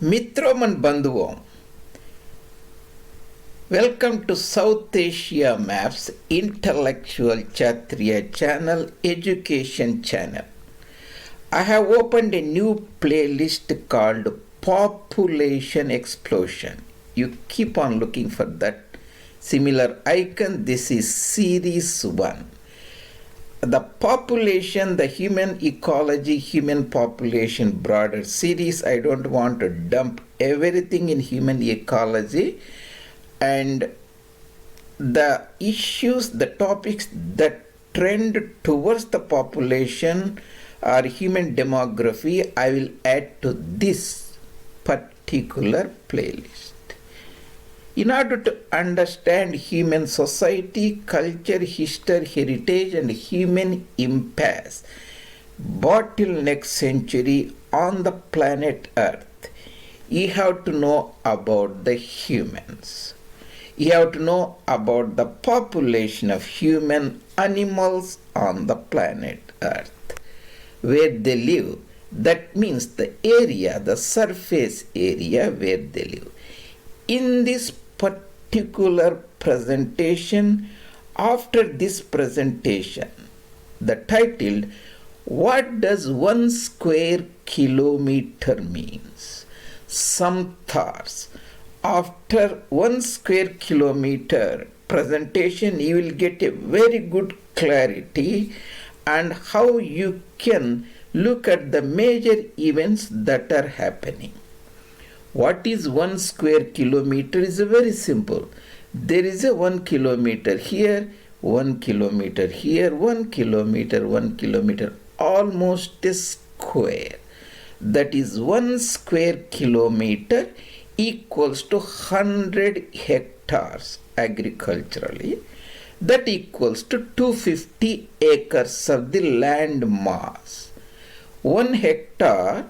Mitrom and Bandhuvam, welcome to South Asia Maps Intellectual Kshatriya Channel Education Channel. I have opened a new playlist called Population Explosion. You keep on looking for that similar icon. This is Series 1. The population, the human ecology, human population broader series. I don't want to dump everything in human ecology, and the issues, the topics that trend towards the population or human demography, I will add to this particular playlist. In order to understand human society, culture, history, heritage, and human impasse, bottleneck century on the planet Earth, you have to know about the humans. You have to know about the population of human animals on the planet Earth, where they live. That means the area, the surface area where they live. In this particular presentation, after this presentation, the title, what does 1 square kilometer means? Some thoughts. After 1 square kilometer presentation, you will get a very good clarity and how you can look at the major events that are happening. What is 1 square kilometer is very simple. There is a 1 kilometer here, 1 kilometer here, 1 kilometer, 1 kilometer, almost a square. That is 1 square kilometer equals to 100 hectares agriculturally. That equals to 250 acres of the land mass. 1 hectare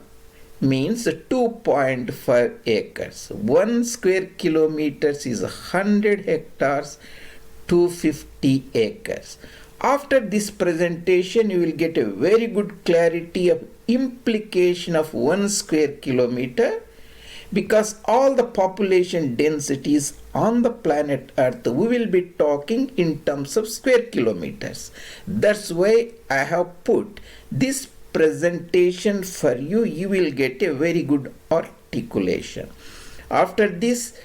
means 2.5 acres. 1 square kilometers is 100 hectares, 250 acres. After this presentation, you will get a very good clarity of implication of 1 square kilometer, because all the population densities on the planet Earth, we will be talking in terms of square kilometers. That's why I have put this presentation for you. You will get a very good articulation. After this,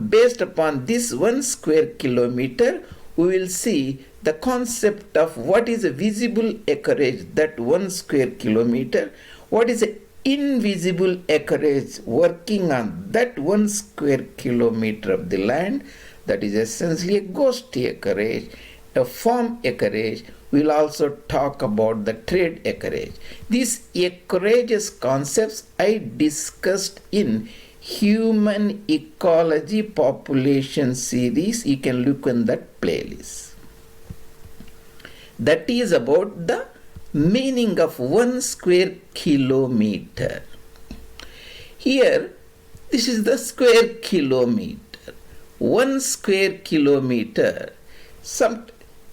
based upon this 1 square kilometer, we will see the concept of what is a visible acreage, that 1 square kilometer, what is an invisible acreage working on that 1 square kilometer of the land, that is essentially a ghost acreage, a farm acreage. We'll also talk about the trade acreage. These acreages concepts I discussed in Human Ecology Population series. You can look in that playlist. That is about the meaning of 1 square kilometer. Here, this is the square kilometer. 1 square kilometer.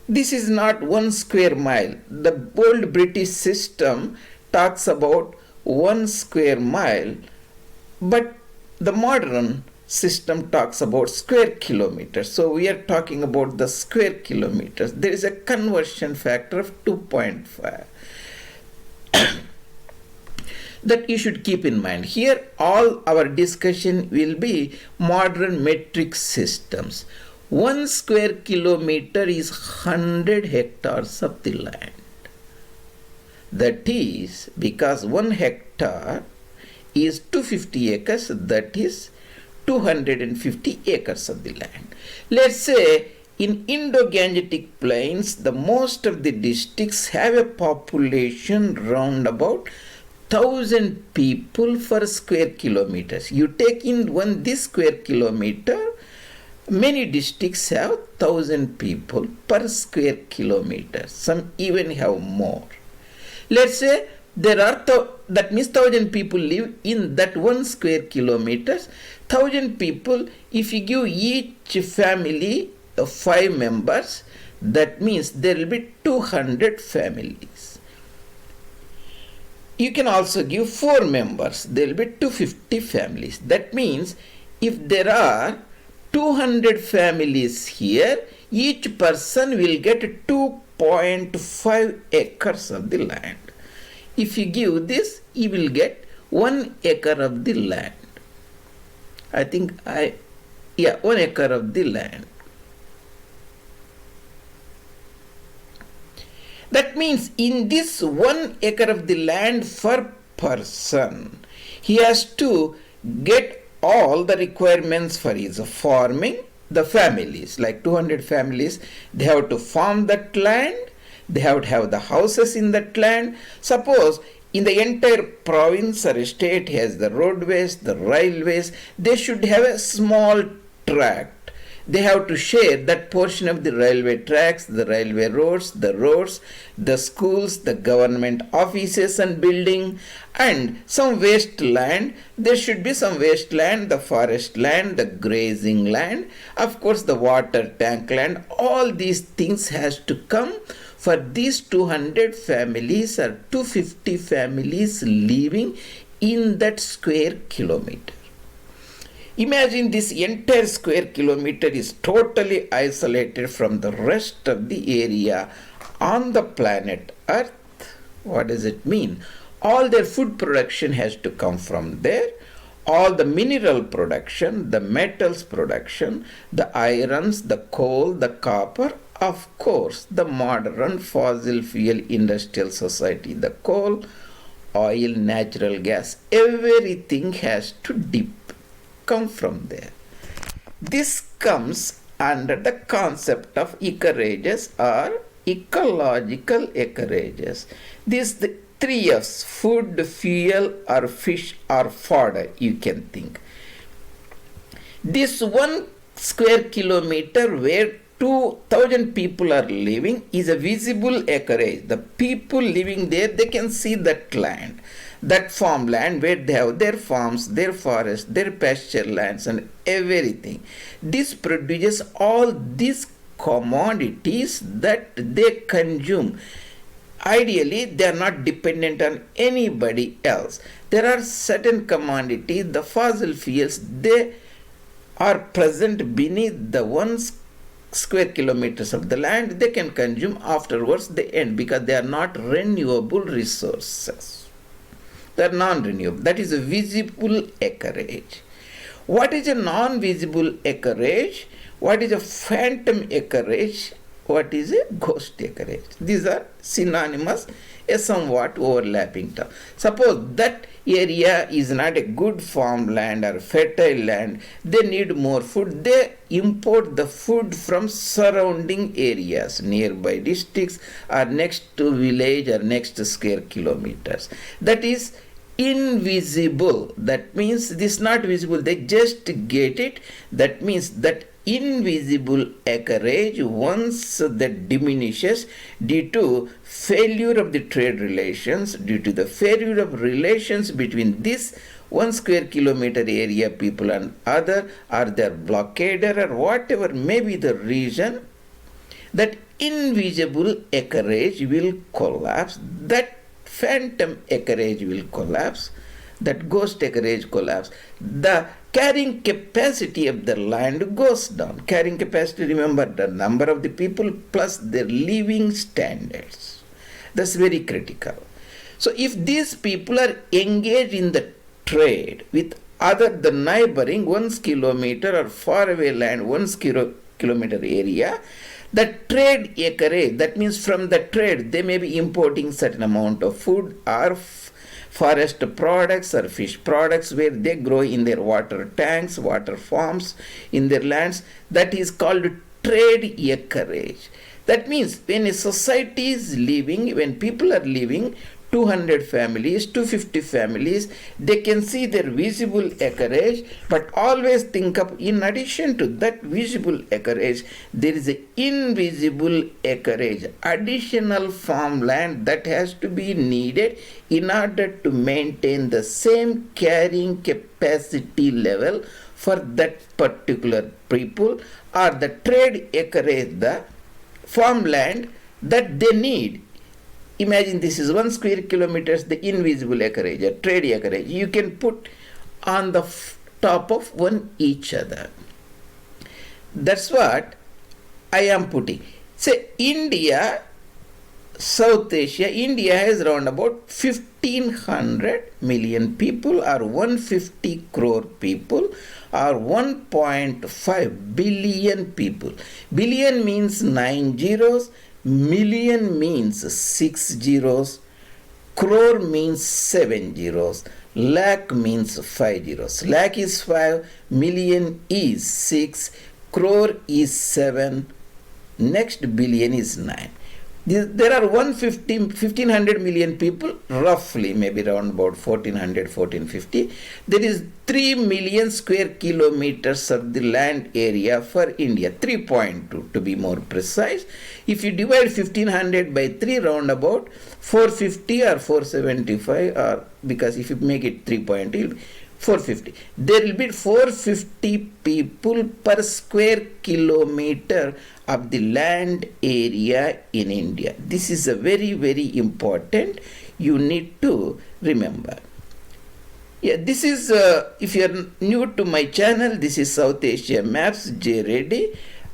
This is not 1 square mile. The old British system talks about 1 square mile, but the modern system talks about square kilometers. So we are talking about the square kilometers. There is a conversion factor of 2.5 that you should keep in mind. Here all our discussion will be modern metric systems. 1 square kilometer is 100 hectares of the land. That is because 1 hectare is 250 acres, that is 250 acres of the land. Let's say in Indo-Gangetic plains, the most of the districts have a population round about 1,000 people per square kilometers. You take in this square kilometer, many districts have 1,000 people per square kilometer. Some even have more. Let's say there are that means 1,000 people live in that 1 square kilometers. 1,000 people, if you give each family 5 members, that means there will be 200 families. You can also give 4 members. There will be 250 families. That means if there are 200 families here, each person will get 2.5 acres of the land. If you give this, you will get 1 acre of the land. 1 acre of the land. That means in this 1 acre of the land per person, he has to get all the requirements for his farming. The families, like 200 families, they have to farm that land, they have to have the houses in that land. Suppose in the entire province or state has the roadways, the railways, they should have a small tract. They have to share that portion of the railway tracks, the railway roads, the schools, the government offices and building, and some waste land. There should be some waste land, the forest land, the grazing land, of course the water tank land. All these things has to come for these 200 families or 250 families living in that square kilometer. Imagine this entire square kilometer is totally isolated from the rest of the area on the planet Earth. What does it mean? All their food production has to come from there. All the mineral production, the metals production, the irons, the coal, the copper, of course, the modern fossil fuel industrial society, the coal, oil, natural gas, everything has to come from there. This comes under the concept of acreages or ecological acreages. These the 3 F's: food, fuel, or fish or fodder, you can think. This 1 square kilometer where 2,000 people are living is a visible acreage. The people living there, they can see that land, that farmland where they have their farms, their forests, their pasture lands and everything. This produces all these commodities that they consume. Ideally, they are not dependent on anybody else. There are certain commodities, the fossil fuels, they are present beneath the 1 square kilometers of the land. They can consume, afterwards they end because they are not renewable resources. They are non-renewable. That is a visible acreage. What is a non-visible acreage? What is a phantom acreage? What is a ghost acreage? These are synonymous, a somewhat overlapping term. Suppose that area is not a good farmland or fertile land, they need more food, they import the food from surrounding areas, nearby districts or next to village or next to square kilometers. That is invisible. That means this is not visible, they just get it. That means that invisible acreage, once that diminishes due to failure of the trade relations, due to the failure of relations between this 1 square kilometer area people and other, or their blockaded or whatever may be the reason, that invisible acreage will collapse, that phantom acreage will collapse, that ghost acreage collapse. The carrying capacity of the land goes down. Carrying capacity, remember, the number of the people plus their living standards. That's very critical. So if these people are engaged in the trade with the neighboring 1 kilometer or far away land, 1 kilometer area, the trade acreage, that means from the trade they may be importing certain amount of food or forest products or fish products where they grow in their water tanks, water farms, in their lands. That is called trade acreage. That means when a society is living, when people are living, 200 families, 250 families, they can see their visible acreage, but always think of, in addition to that visible acreage, there is an invisible acreage, additional farmland that has to be needed in order to maintain the same carrying capacity level for that particular people, or the trade acreage, the farmland that they need imagine this is 1 square kilometers, the invisible acreage, a trade acreage. You can put on the top of one each other. That's what I am putting. Say India, South Asia, India has around about 1500 million people or 150 crore people or 1.5 billion people. Billion means 9 zeros, million means 6 zeros, crore means 7 zeros, lakh means 5 zeros. Lakh is 5, million is 6, crore is 7, next billion is 9. There are 1500 million people, roughly, maybe around about 1400, 1450. There is 3 million square kilometers of the land area for India, 3.2 to be more precise. If you divide 1500 by 3, round about 450 or 475, or because if you make it 3.2, 450. There will be 450 people per square kilometer of the land area in India. This is a very, very important. You need to remember. Yeah, this is, if you are new to my channel, this is South Asia Maps, J. Reddy,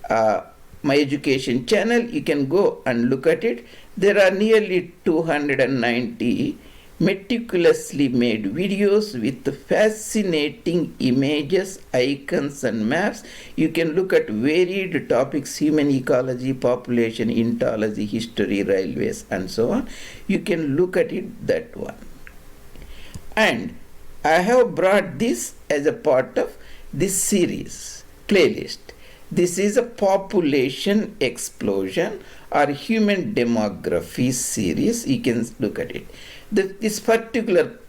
my education channel. You can go and look at it. There are nearly 290 meticulously made videos with fascinating images, icons and maps. You can look at varied topics, human ecology, population, ontology, history, railways and so on. You can look at it that one. And I have brought this as a part of this series, playlist. This is a population explosion or human demography series. You can look at it. This particular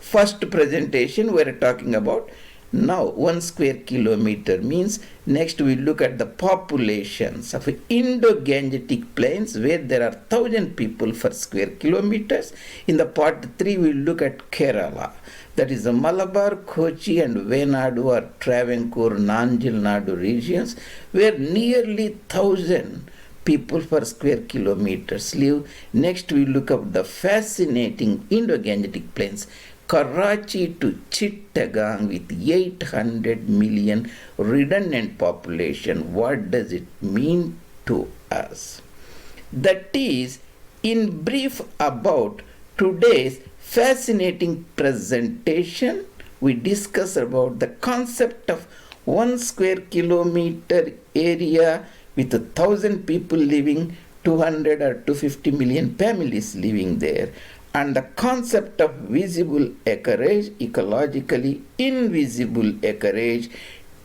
first presentation we are talking about now 1 square kilometer means. Next we look at the populations of Indo-Gangetic plains where there are 1000 people per square kilometers. In the part 3 we look at Kerala, that is the Malabar, Kochi and Venadu or Travancore, Nanjil Nadu regions where nearly 1000 people per square kilometers live. Next we look up the fascinating Indo-Gangetic plains, Karachi to Chittagong with 800 million redundant population. What does it mean to us? That is in brief about today's fascinating presentation. We discuss about the concept of 1 square kilometer area with 1000 people living, 200 or 250 million families living there, and the concept of visible acreage, ecologically invisible acreage,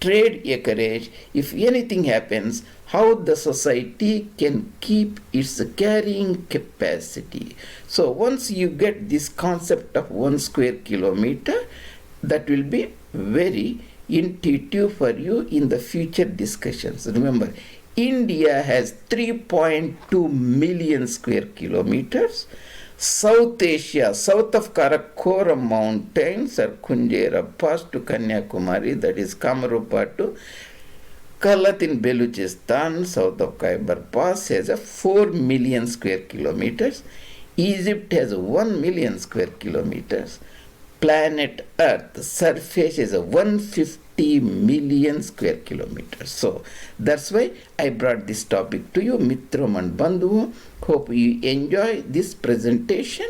trade acreage. If anything happens, how the society can keep its carrying capacity. So once you get this concept of 1 square kilometer, that will be very intuitive for you in the future discussions. Remember, India has 3.2 million square kilometers. South Asia, south of Karakoram Mountains or Kunjera Pass to Kanyakumari, that is Kamarupa to Kalat in Beluchistan, south of Khyber Pass, has a 4 million square kilometers. Egypt has 1 million square kilometers. Planet Earth surface is a 150 million square kilometers. So that's why I brought this topic to you, Mitram and Bandhu. Hope you enjoy this presentation,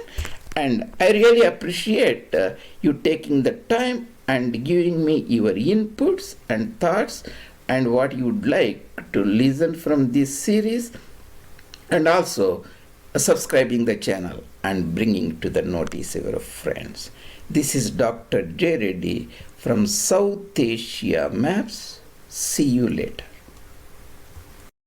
and I really appreciate you taking the time and giving me your inputs and thoughts and what you would like to listen from this series, and also subscribing the channel and bringing to the notice of your friends. This is Dr. J. Reddy from South Asia Maps. See you later.